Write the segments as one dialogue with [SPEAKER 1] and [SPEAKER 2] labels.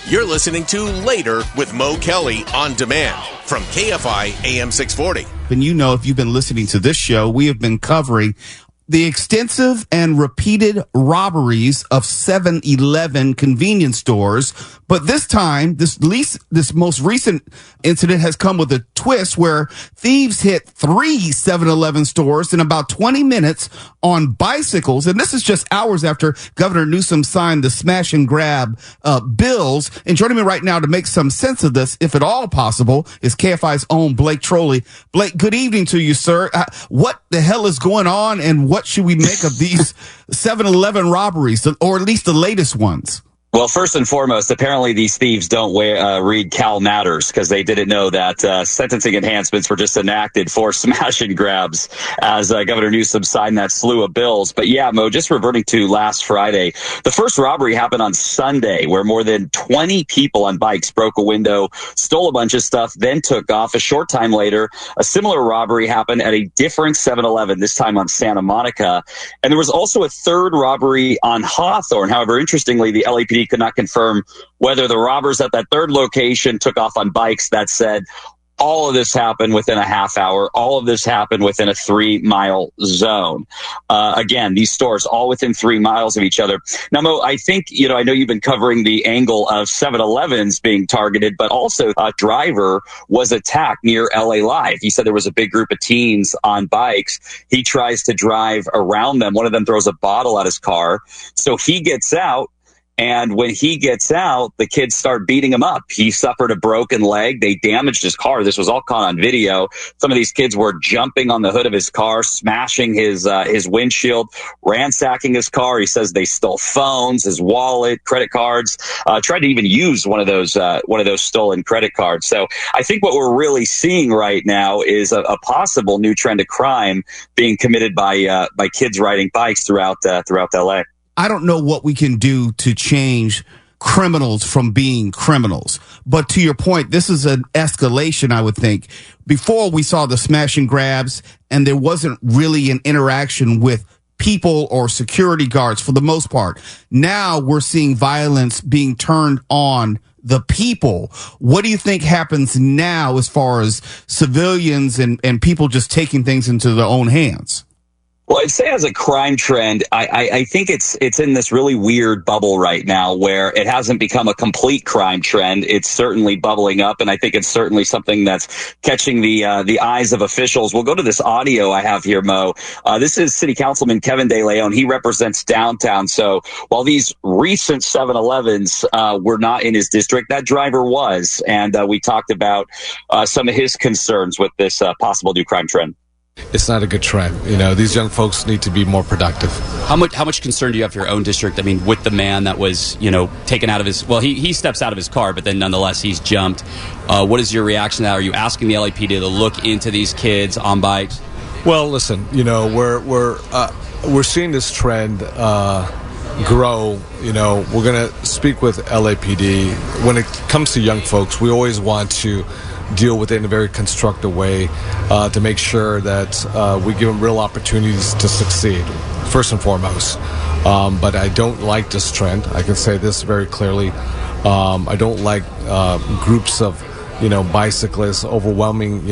[SPEAKER 1] You're listening to Later with Mo Kelly on demand from KFI AM 640.
[SPEAKER 2] And you know, if you've been listening to this show, we have been covering the extensive and repeated robberies of 7-Eleven convenience stores. But this time, this most recent incident has come with a twist where thieves hit 3 7-Eleven stores in about 20 minutes on bicycles. And this is just hours after Governor Newsom signed the smash and grab bills. And joining me right now to make some sense of this, if at all possible, is KFI's own Blake Troli. Blake, good evening to you, sir. What the hell is going on, and what should we make of these 7-Eleven robberies, or at least the latest ones?
[SPEAKER 3] Well, first and foremost, apparently these thieves don't read Cal Matters, because they didn't know that sentencing enhancements were just enacted for smash and grabs as Governor Newsom signed that slew of bills. But yeah, Mo, just reverting to last Friday, the first robbery happened on Sunday, where more than 20 people on bikes broke a window, stole a bunch of stuff, then took off. A short time later, a similar robbery happened at a different 7-Eleven, this time on Santa Monica. And there was also a third robbery on Hawthorne. However, interestingly, the LAPD could not confirm whether the robbers at that third location took off on bikes. That said, all of this happened within a half hour. All of this happened within a 3-mile zone. Again, these stores all within 3 miles of each other. Now, Mo, I think, I know you've been covering the angle of 7-Elevens being targeted, but also a driver was attacked near LA Live. He said there was a big group of teens on bikes. He tries to drive around them. One of them throws a bottle at his car. So he gets out. And when he gets out, the kids start beating him up. He suffered a broken leg. They damaged his car. This was all caught on video. Some of these kids were jumping on the hood of his car, smashing his windshield, ransacking his car. He says they stole phones, his wallet, credit cards, tried to even use one of those stolen credit cards. So I think what we're really seeing right now is a possible new trend of crime being committed by kids riding bikes throughout LA.
[SPEAKER 2] I don't know what we can do to change criminals from being criminals. But to your point, this is an escalation, I would think. Before, we saw the smash and grabs, and there wasn't really an interaction with people or security guards for the most part. Now we're seeing violence being turned on the people. What do you think happens now as far as civilians and people just taking things into their own hands?
[SPEAKER 3] Well, I'd say as a crime trend, I think it's in this really weird bubble right now where it hasn't become a complete crime trend. It's certainly bubbling up, and I think it's certainly something that's catching the eyes of officials. We'll go to this audio I have here, Mo. This is City Councilman Kevin De Leon. He represents downtown. So while these recent 7-Elevens were not in his district, that driver was, and we talked about some of his concerns with this possible new crime trend.
[SPEAKER 4] It's not a good trend. These young folks need to be more productive.
[SPEAKER 5] How much concern do you have for your own district? I mean, with the man that was, taken out of his, he steps out of his car, but then nonetheless he's jumped. What is your reaction to that? Are you asking the LAPD to look into these kids on bikes?
[SPEAKER 4] Well, listen, we're seeing this trend grow. We're going to speak with LAPD. When it comes to young folks, we always want to deal with it in a very constructive way to make sure that we give them real opportunities to succeed, first and foremost. But I don't like this trend. I can say this very clearly. I don't like groups of bicyclists overwhelming,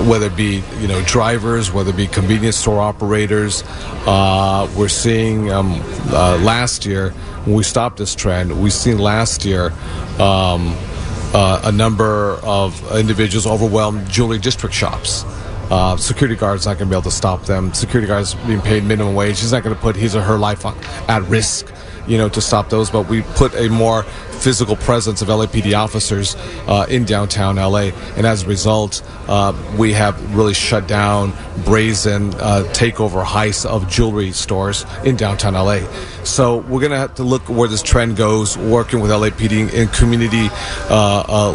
[SPEAKER 4] whether it be, drivers, whether it be convenience store operators. We're seeing last year, when we stopped this trend, we've seen last year a number of individuals overwhelm jewelry district shops. Security guards not going to be able to stop them. Security guards being paid minimum wage. He's not going to put his or her life at risk, to stop those. But we put a more physical presence of LAPD officers in downtown LA, and as a result, we have really shut down brazen takeover heists of jewelry stores in downtown LA. So we're going to have to look where this trend goes, working with LAPD and community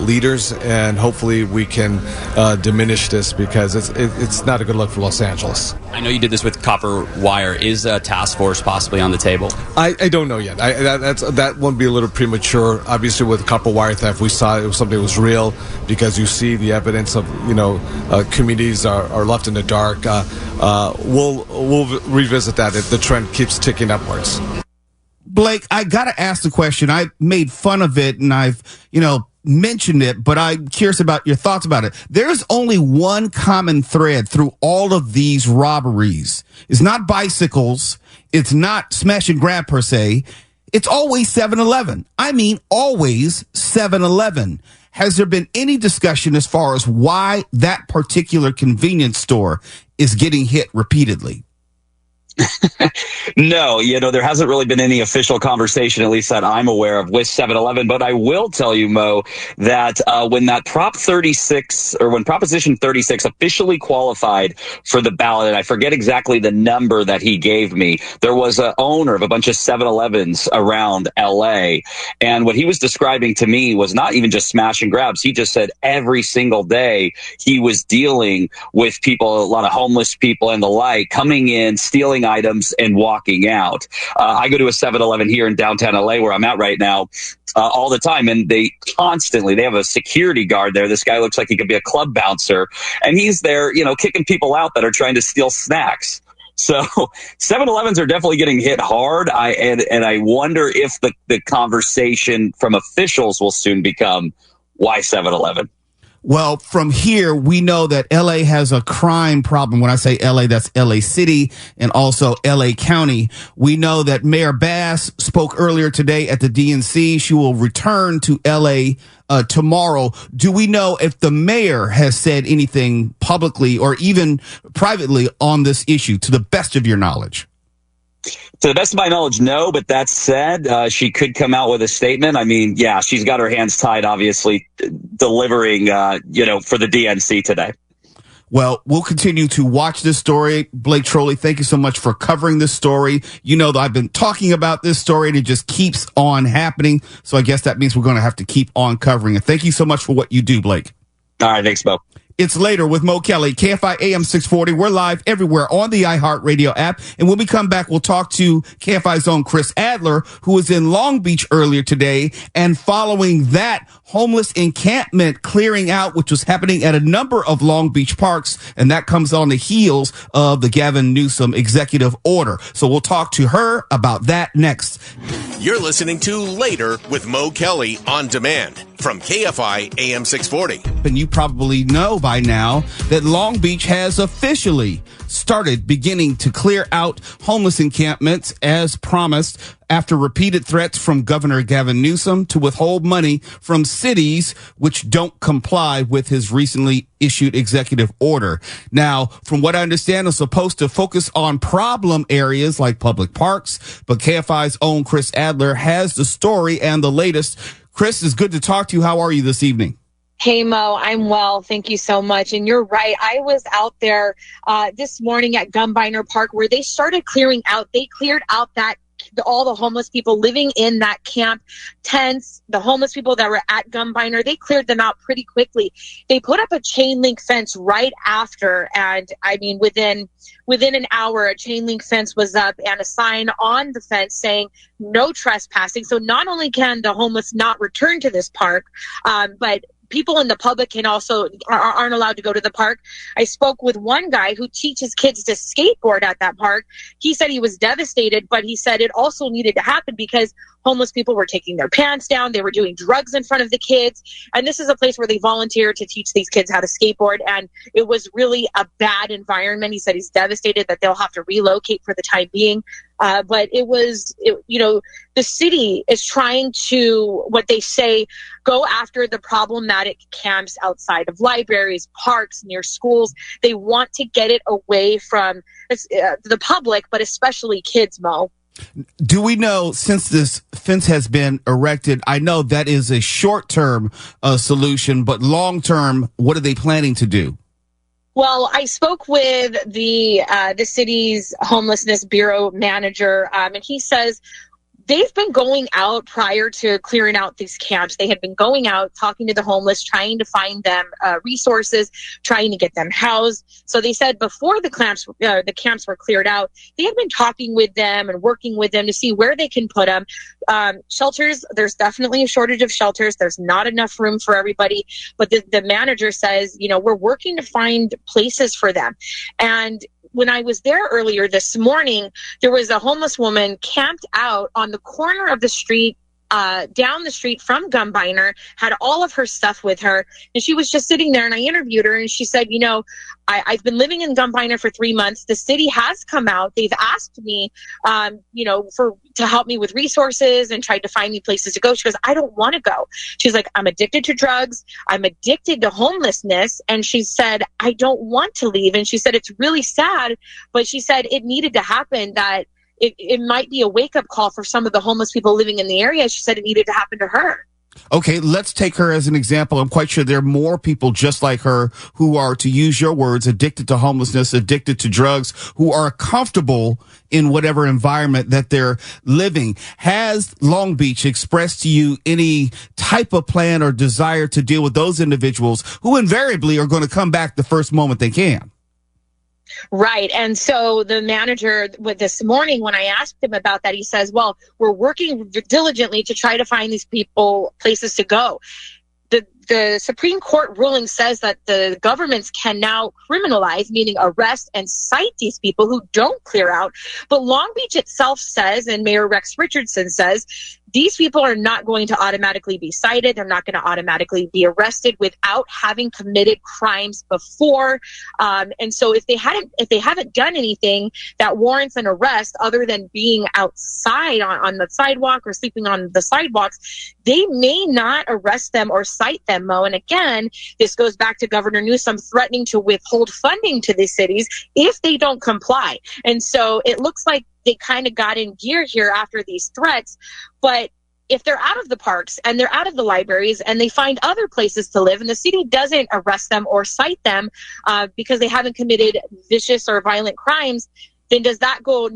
[SPEAKER 4] leaders, and hopefully we can diminish this, because it's not a good look for Los Angeles.
[SPEAKER 5] I know you did this with copper wire. Is a task force possibly on the table?
[SPEAKER 4] I don't know yet. That won't be a little premature. Obviously, with copper wire theft, we saw it was something that was real, because you see the evidence of communities are left in the dark. We'll revisit that if the trend keeps ticking upwards.
[SPEAKER 2] Blake, I got to ask the question. I made fun of it and I've, mentioned it, but I'm curious about your thoughts about it. There's only one common thread through all of these robberies. It's not bicycles. It's not smash and grab per se. It's always 7-Eleven. I mean, always 7-Eleven. Has there been any discussion as far as why that particular convenience store is getting hit repeatedly?
[SPEAKER 3] No, there hasn't really been any official conversation, at least that I'm aware of, with 7-Eleven. But I will tell you, Mo, that when that when Proposition 36 officially qualified for the ballot, and I forget exactly the number that he gave me, there was an owner of a bunch of 7-Elevens around L.A. And what he was describing to me was not even just smash and grabs. He just said every single day he was dealing with people, a lot of homeless people and the like, coming in, stealing items and walking out. I go to a 7-Eleven here in downtown LA where I'm at right now all the time, and they have a security guard there. This guy looks like he could be a club bouncer, and he's there, kicking people out that are trying to steal snacks. So 7-Elevens are definitely getting hit hard. I wonder if the conversation from officials will soon become, why 7-Eleven?
[SPEAKER 2] Well, from here, we know that LA has a crime problem. When I say LA, that's LA City and also LA County. We know that Mayor Bass spoke earlier today at the DNC. She will return to LA tomorrow. Do we know if the mayor has said anything publicly or even privately on this issue, to the best of your knowledge?
[SPEAKER 3] To the best of my knowledge, no. But that said, she could come out with a statement. I mean, yeah, she's got her hands tied, obviously, delivering, for the DNC today.
[SPEAKER 2] Well, we'll continue to watch this story. Blake Troli, thank you so much for covering this story. You know that I've been talking about this story and it just keeps on happening. So I guess that means we're going to have to keep on covering it. Thank you so much for what you do, Blake.
[SPEAKER 3] All right. Thanks, Bo.
[SPEAKER 2] It's Later with Mo Kelly, KFI AM 640. We're live everywhere on the iHeartRadio app. And when we come back, we'll talk to KFI's own Kris Adler, who was in Long Beach earlier today. And following that, homeless encampment clearing out, which was happening at a number of Long Beach parks. And that comes on the heels of the Gavin Newsom executive order. So we'll talk to her about that next.
[SPEAKER 1] You're listening to Later with Mo Kelly on demand from KFI AM 640.
[SPEAKER 2] And you probably know by now that Long Beach has officially started beginning to clear out homeless encampments as promised after repeated threats from Governor Gavin Newsom to withhold money from cities which don't comply with his recently issued executive order. Now, from what I understand, it's supposed to focus on problem areas like public parks, but KFI's own Kris Adler has the story and the latest. Kris, it's good to talk to you. How are you this evening?
[SPEAKER 6] Hey, Mo, I'm well. Thank you so much. And you're right. I was out there this morning at Gumbiner Park where they started clearing out. They cleared out all the homeless people living in that camp tents, the homeless people that were at Gumbiner, they cleared them out pretty quickly. They put up a chain link fence right after. And I mean, within an hour, a chain link fence was up and a sign on the fence saying no trespassing. So not only can the homeless not return to this park, but people in the public can also aren't allowed to go to the park. I spoke with one guy who teaches kids to skateboard at that park. He said he was devastated, but he said it also needed to happen because homeless people were taking their pants down. They were doing drugs in front of the kids. And this is a place where they volunteer to teach these kids how to skateboard. And it was really a bad environment. He said he's devastated that they'll have to relocate for the time being. But the city is trying to, what they say, go after the problematic camps outside of libraries, parks, near schools. They want to get it away from the public, but especially kids, Mo.
[SPEAKER 2] Do we know, since this fence has been erected, I know that is a short-term solution, but long-term, what are they planning to do?
[SPEAKER 6] Well, I spoke with the city's homelessness bureau manager, and he says they've been going out prior to clearing out these camps. They had been going out, talking to the homeless, trying to find them resources, trying to get them housed. So they said before the camps were cleared out, they had been talking with them and working with them to see where they can put them. Shelters, there's definitely a shortage of shelters. There's not enough room for everybody. But the manager says, we're working to find places for them. And when I was there earlier this morning, there was a homeless woman camped out on the corner of the street, down the street from Gumbiner, had all of her stuff with her, and she was just sitting there, and I interviewed her, and she said, I've been living in Gumbiner for 3 months. The city has come out. They've asked me, to help me with resources and tried to find me places to go. She goes, I don't want to go. She's like, I'm addicted to drugs. I'm addicted to homelessness. And she said, I don't want to leave. And she said, it's really sad, but she said it needed to happen, that it might be a wake-up call for some of the homeless people living in the area. She said it needed to happen to her.
[SPEAKER 2] Okay, let's take her as an example. I'm quite sure there are more people just like her who are, to use your words, addicted to homelessness, addicted to drugs, who are comfortable in whatever environment that they're living. Has Long Beach expressed to you any type of plan or desire to deal with those individuals who invariably are going to come back the first moment they can?
[SPEAKER 6] Right. And so the manager this morning, when I asked him about that, he says, well, we're working diligently to try to find these people places to go. The Supreme Court ruling says that the governments can now criminalize, meaning arrest and cite these people who don't clear out. But Long Beach itself says, and Mayor Rex Richardson says, these people are not going to automatically be cited. They're not going to automatically be arrested without having committed crimes before. And so if they haven't done anything that warrants an arrest other than being outside on the sidewalk or sleeping on the sidewalks, they may not arrest them or cite them, Mo. And again, this goes back to Governor Newsom threatening to withhold funding to these cities if they don't comply. And so it looks like they kind of got in gear here after these threats. But if they're out of the parks and they're out of the libraries and they find other places to live and the city doesn't arrest them or cite them because they haven't committed vicious or violent crimes, then does that go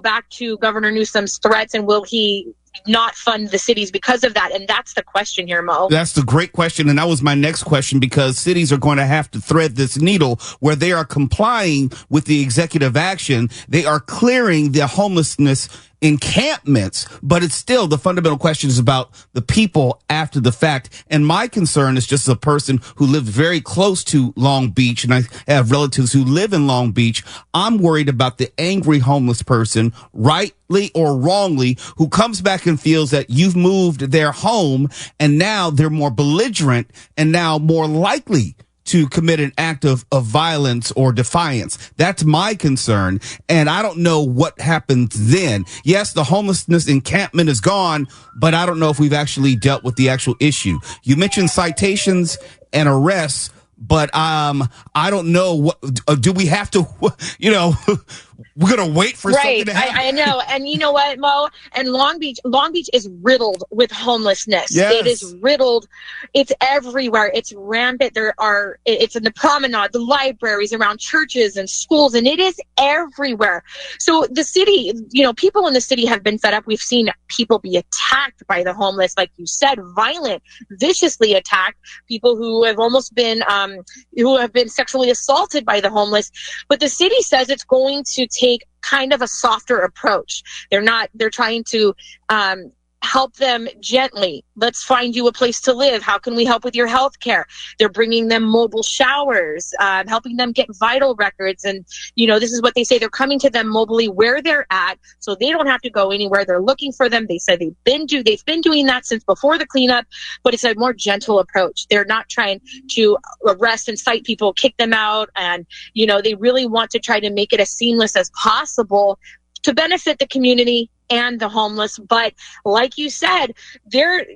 [SPEAKER 6] back to Governor Newsom's threats, and will he not fund the cities because of that? And that's the question here, Mo.
[SPEAKER 2] That's the great question. And that was my next question, because cities are going to have to thread this needle where they are complying with the executive action. They are clearing the homelessness encampments, but it's still, the fundamental question is about the people after the fact. And my concern is just as a person who lived very close to Long Beach, and I have relatives who live in Long Beach. I'm worried about the angry homeless person, rightly or wrongly, who comes back and feels that you've moved their home, and now they're more belligerent and now more likely to commit an act of violence or defiance. That's my concern. And I don't know what happens then. Yes, the homelessness encampment is gone, but I don't know if we've actually dealt with the actual issue. You mentioned citations and arrests, but I don't know what do we have to, we're going to wait for something to happen.
[SPEAKER 6] I know. And you know what, Mo? And Long Beach is riddled with homelessness.
[SPEAKER 2] Yes.
[SPEAKER 6] It is riddled. It's everywhere. It's rampant. It's in the promenade, the libraries, around churches and schools, and it is everywhere. So the city, people in the city have been fed up. We've seen people be attacked by the homeless, like you said, violent, viciously attacked, people who have almost been, who have been sexually assaulted by the homeless. But the city says it's going to take kind of a softer approach. They're trying to help them gently. Let's find you a place to live. How can we help with your health care? They're bringing them mobile showers, helping them get vital records. And, this is what they say. They're coming to them mobilely where they're at, so they don't have to go anywhere. They're looking for them. They said they've been doing that since before the cleanup, but it's a more gentle approach. They're not trying to arrest and cite people, kick them out. And, they really want to try to make it as seamless as possible to benefit the community and the homeless. But like you said, there's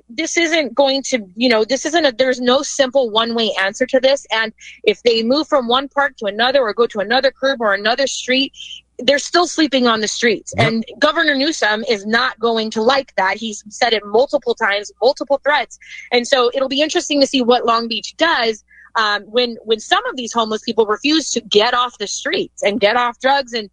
[SPEAKER 6] no simple one-way answer to this. And if they move from one park to another or go to another curb or another street, they're still sleeping on the streets. Yep. And Governor Newsom is not going to like that. He's said it multiple times, multiple threats. And so it'll be interesting to see what Long Beach does when some of these homeless people refuse to get off the streets and get off drugs and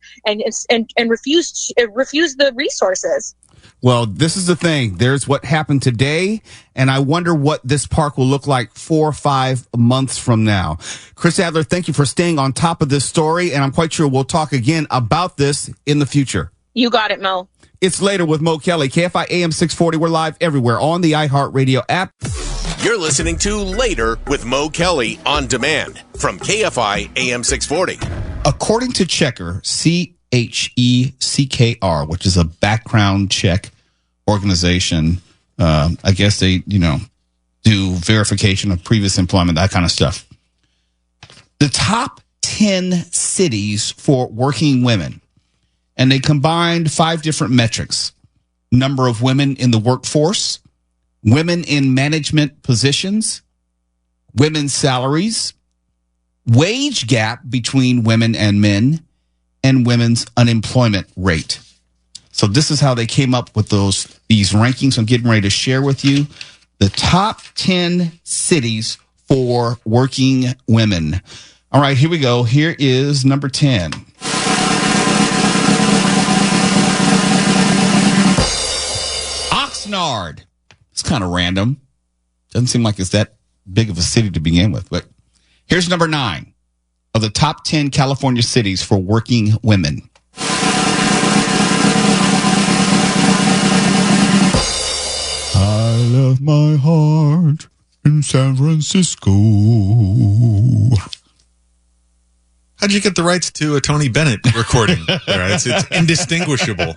[SPEAKER 6] refuse the resources.
[SPEAKER 2] Well, this is the thing. There's what happened today, and I wonder what this park will look like 4 or 5 months from now. Kris Adler, thank you for staying on top of this story, and I'm quite sure we'll talk again about this in the future.
[SPEAKER 6] You got it, Mo.
[SPEAKER 2] It's Later with Mo Kelly, KFI AM 640. We're live everywhere on the iHeartRadio app.
[SPEAKER 1] You're listening to Later with Mo Kelly on demand from KFI AM 640.
[SPEAKER 2] According to Checker, CHECKR, which is a background check organization, I guess they, do verification of previous employment, that kind of stuff. The top 10 cities for working women, and they combined 5 different metrics: number of women in the workforce, women in management positions, women's salaries, wage gap between women and men, and women's unemployment rate. So this is how they came up with these rankings I'm getting ready to share with you. The top 10 cities for working women. All right, here we go. Here is number 10. Oxnard. It's kind of random. Doesn't seem like it's that big of a city to begin with, but here's number 9 of the top 10 California cities for working women. I left my heart in San Francisco.
[SPEAKER 7] How'd you get the rights to a Tony Bennett recording? It's indistinguishable.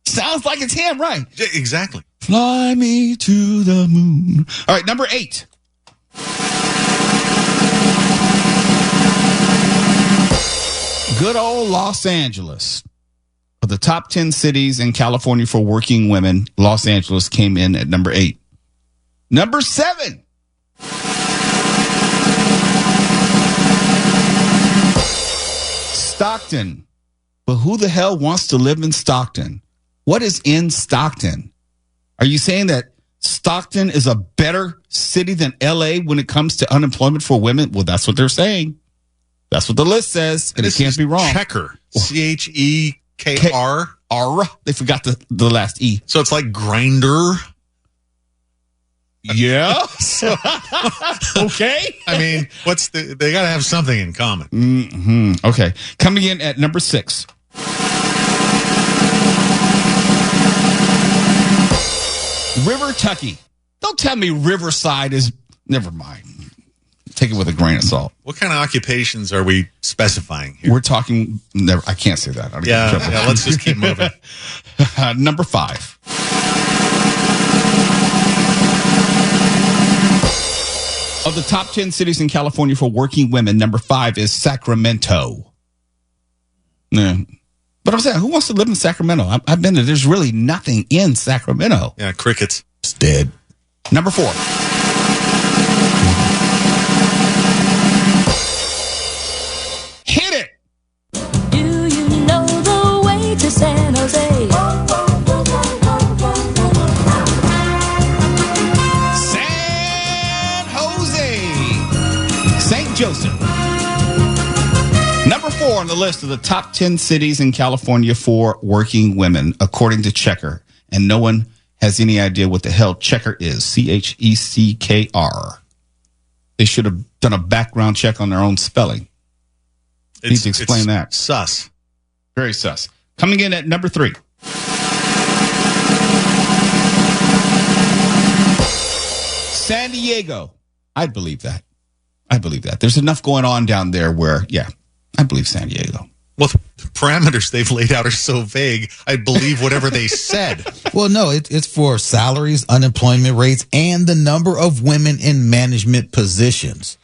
[SPEAKER 2] Sounds like it's him, right?
[SPEAKER 7] Yeah, exactly.
[SPEAKER 2] Fly me to the moon. All right, number 8. Good old Los Angeles. Of the top 10 cities in California for working women, Los Angeles came in at number 8. Number 7. Stockton. But who the hell wants to live in Stockton? What is in Stockton? Are you saying that Stockton is a better city than LA when it comes to unemployment for women? Well, that's what they're saying. That's what the list says, and it can't be wrong.
[SPEAKER 7] Checker. CHEKR.
[SPEAKER 2] R. They forgot the last E.
[SPEAKER 7] So it's like Grinder.
[SPEAKER 2] Yeah. Okay.
[SPEAKER 7] I mean, they got to have something in common.
[SPEAKER 2] Mm-hmm. Okay. Coming in at number 6. River Tucky. Don't tell me Riverside is. Never mind. Take it with a grain of salt.
[SPEAKER 7] What kind of occupations are we specifying here?
[SPEAKER 2] We're talking. Never. I can't say that.
[SPEAKER 7] Yeah. Let's just keep moving.
[SPEAKER 2] Number 5. Of the top 10 cities in California for working women, number 5 is Sacramento. Yeah. But I'm saying, who wants to live in Sacramento? I've been there. There's really nothing in Sacramento.
[SPEAKER 7] Yeah, crickets.
[SPEAKER 2] It's dead. Number 4. Hit it.
[SPEAKER 8] Do you know the way to San Jose?
[SPEAKER 2] San Jose. St. Joseph. Number 4 on the list of the top 10 cities in California for working women, according to Checker. And no one has any idea what the hell Checker is. CHECKR. They should have done a background check on their own spelling. Need to explain that.
[SPEAKER 7] Sus.
[SPEAKER 2] Very sus. Coming in at number 3. San Diego. I believe that. There's enough going on down there where, yeah, I believe San Diego.
[SPEAKER 7] Well, the parameters they've laid out are so vague, I believe whatever they said.
[SPEAKER 9] Well, no, it's for salaries, unemployment rates, and the number of women in management positions.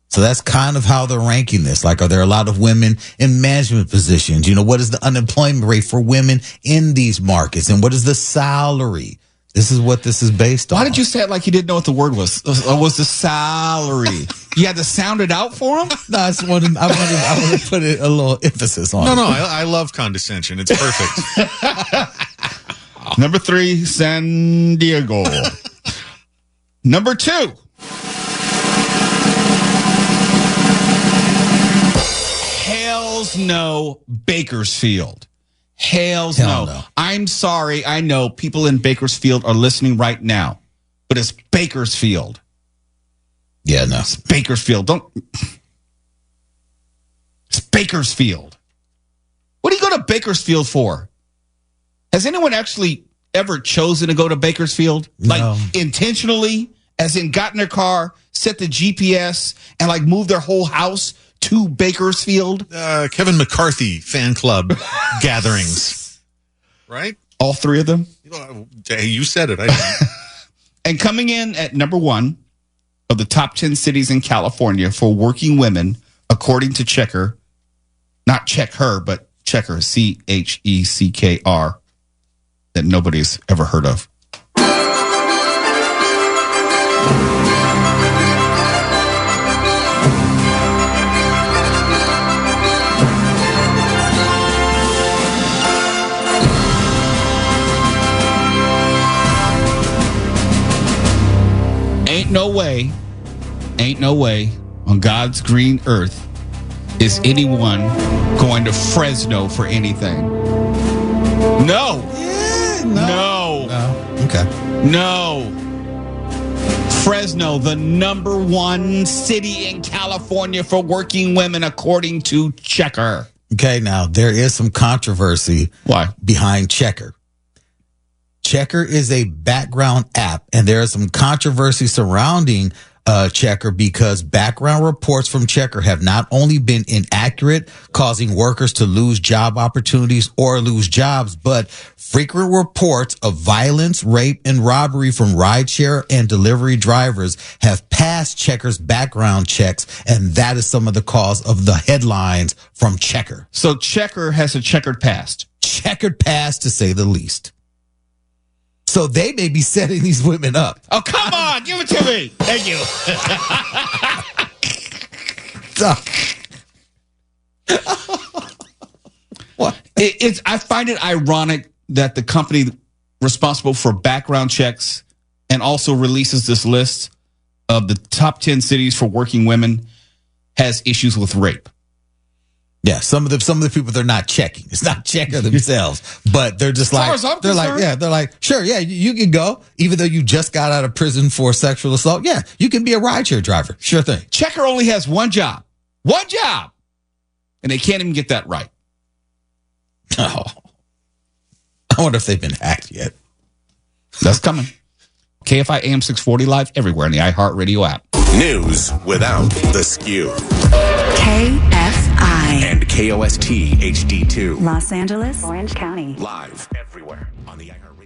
[SPEAKER 9] So that's kind of how they're ranking this. Like, are there a lot of women in management positions? What is the unemployment rate for women in these markets? And what is the salary? This is what this is based on.
[SPEAKER 2] Why did you say it like you didn't know what the word was? Was the salary? You had to sound it out for him?
[SPEAKER 9] No, I wanted to put a little emphasis on it.
[SPEAKER 7] No, I love condescension. It's perfect.
[SPEAKER 2] Number 3, San Diego. Number 2. Hell's no, Bakersfield. Hell no. I'm sorry. I know people in Bakersfield are listening right now, but it's Bakersfield.
[SPEAKER 9] Yeah, no.
[SPEAKER 2] It's Bakersfield. It's Bakersfield. What do you go to Bakersfield for? Has anyone actually ever chosen to go to Bakersfield?
[SPEAKER 9] No.
[SPEAKER 2] Like intentionally, as in got in their car, set the GPS, and like move their whole house 2 Bakersfield.
[SPEAKER 7] Kevin McCarthy fan club gatherings. Right?
[SPEAKER 2] All 3 of them.
[SPEAKER 7] Hey, you said it. I didn't.
[SPEAKER 2] And coming in at number 1 of the top 10 cities in California for working women, according to Checker, not Check Her, but Checker, Checkr, that nobody's ever heard of. Ain't no way on God's green earth is anyone going to Fresno for anything. No.
[SPEAKER 9] Yeah,
[SPEAKER 2] No.
[SPEAKER 9] Okay.
[SPEAKER 2] No. Fresno, the number 1 city in California for working women, according to Checker.
[SPEAKER 9] Okay, now there is some controversy behind Checker. Checker is a background app, and there is some controversy surrounding Checker because background reports from Checker have not only been inaccurate, causing workers to lose job opportunities or lose jobs, but frequent reports of violence, rape, and robbery from rideshare and delivery drivers have passed Checker's background checks, and that is some of the cause of the headlines from Checker.
[SPEAKER 2] So Checker has a checkered past.
[SPEAKER 9] Checkered past, to say the least. So they may be setting these women up.
[SPEAKER 2] Oh, come on. Give it to me. Thank you.
[SPEAKER 9] What?
[SPEAKER 2] I find it ironic that the company responsible for background checks and also releases this list of the top 10 cities for working women has issues with rape.
[SPEAKER 9] Yeah, some of the people they're not checking. It's not Checker themselves, but they're just like they're like, sure, yeah, you can go, even though you just got out of prison for sexual assault. Yeah, you can be a rideshare driver. Sure thing.
[SPEAKER 2] Checker only has one job, and they can't even get that right.
[SPEAKER 9] Oh, I wonder if they've been hacked yet.
[SPEAKER 2] That's coming. KFI AM 640 live everywhere in the iHeartRadio app.
[SPEAKER 1] News without the skew.
[SPEAKER 10] KFI
[SPEAKER 1] And KOST HD2.
[SPEAKER 10] Los Angeles, Orange County.
[SPEAKER 1] Live everywhere on the iHeartRadio.